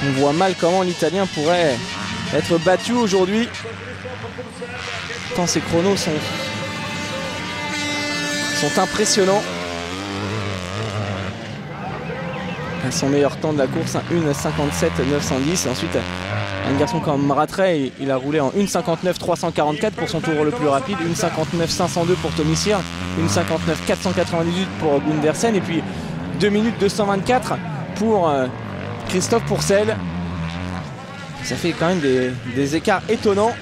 On voit mal comment l'Italien pourrait être battu aujourd'hui. Tant ses chronos sont impressionnants. Son meilleur temps de la course, 1,57,910. Ensuite, un garçon comme Rattray, il a roulé en 1,59,344 pour son tour le plus rapide, 1,59,502 pour Tommy Searle, 1,59,498 pour Gundersen, et puis 2 minutes 224 pour Christophe Pourcel. Ça fait quand même des écarts étonnants.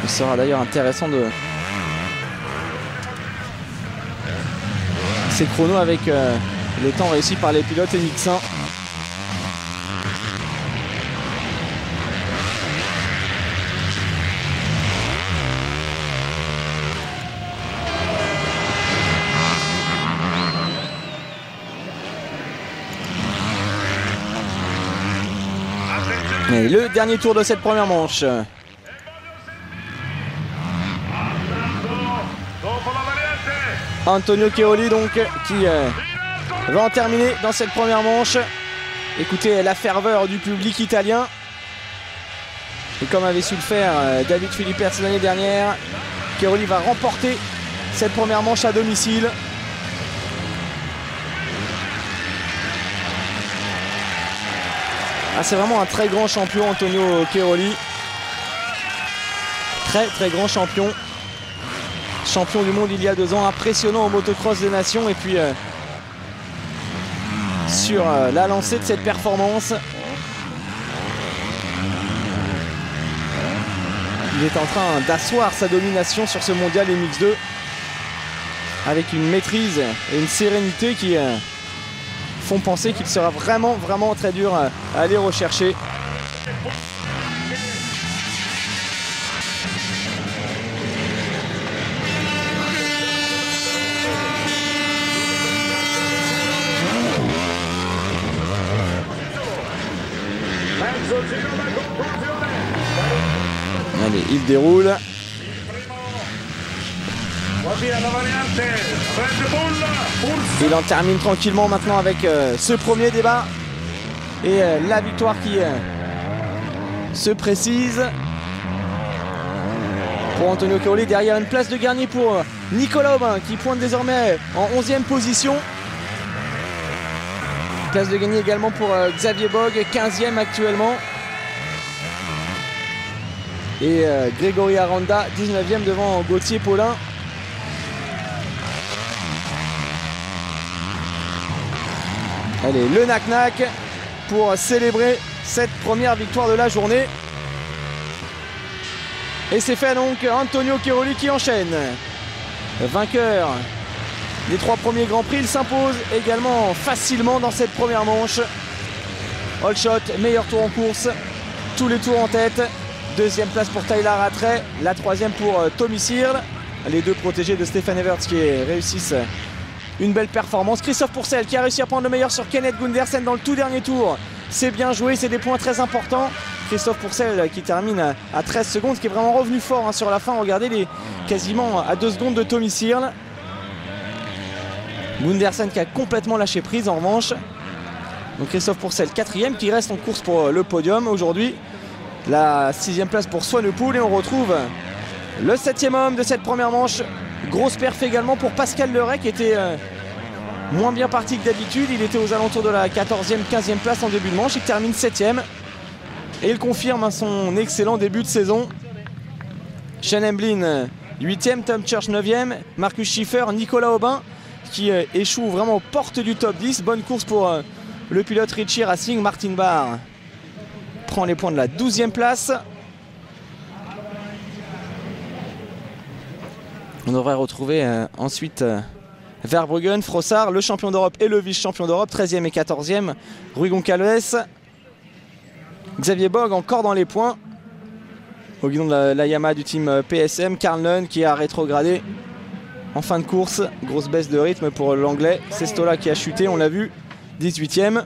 Il sera d'ailleurs intéressant de ces chronos avec les temps réussis par les pilotes NX1. Et le dernier tour de cette première manche. Antonio Chiaroli donc qui va en terminer dans cette première manche. Écoutez la ferveur du public italien. Et comme avait su le faire David Philippers l'année dernière, Chiaroli va remporter cette première manche à domicile. Ah, c'est vraiment un très grand champion, Antonio Chiaroli. Très grand champion. Champion du monde il y a 2 ans, impressionnant au motocross des nations. Et puis sur la lancée de cette performance, il est en train d'asseoir sa domination sur ce mondial MX2 avec une maîtrise et une sérénité qui font penser qu'il sera vraiment très dur à aller rechercher. Allez, il déroule. Il en termine tranquillement maintenant avec ce premier débat. Et la victoire qui se précise pour Antonio Chiaroli. Derrière, une place de gagné pour Nicolas Aubin qui pointe désormais en 11e position. Place de gagné également pour Xavier Bogue, 15e actuellement. Et Grégory Aranda, 19e devant Gauthier Paulin. Allez, le knack-knack pour célébrer cette première victoire de la journée. Et c'est fait donc, Antonio Chiaroli qui enchaîne. Vainqueur des 3 premiers Grands Prix, il s'impose également facilement dans cette première manche. All shot, meilleur tour en course, tous les tours en tête. 2e place pour Tyler Rattray, la 3e pour Tommy Searle. Les 2 protégés de Stefan Everts qui réussissent une belle performance. Christophe Pourcel qui a réussi à prendre le meilleur sur Kenneth Gundersen dans le tout dernier tour. C'est bien joué, c'est des points très importants. Christophe Pourcel qui termine à 13 secondes, qui est vraiment revenu fort sur la fin. Regardez, quasiment à 2 secondes de Tommy Searle. Gundersen qui a complètement lâché prise en revanche. Donc Christophe Pourcel 4e qui reste en course pour le podium aujourd'hui. La 6e place pour Swanepoel et on retrouve le 7e homme de cette première manche. Grosse perf également pour Pascal Leray qui était moins bien parti que d'habitude. Il était aux alentours de la 14e, 15e place en début de manche. Il termine 7e et il confirme son excellent début de saison. Shane Emblin 8e, Tom Church 9e, Marcus Schiffer, Nicolas Aubin qui échoue vraiment aux portes du top 10. Bonne course pour le pilote Ritchie Racing. Martin Barr prend les points de la 12e place. On devrait retrouver ensuite Verbruggen, Frossard, le champion d'Europe et le vice-champion d'Europe, 13e et 14e. Rui Goncalves, Xavier Bogue encore dans les points. Au guidon de la Yamaha du team PSM, Carl Nunn qui a rétrogradé en fin de course. Grosse baisse de rythme pour l'anglais. Sestola qui a chuté, on l'a vu, 18e.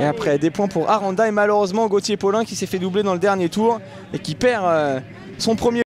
Et après des points pour Aranda et malheureusement Gauthier Paulin qui s'est fait doubler dans le dernier tour et qui perd son premier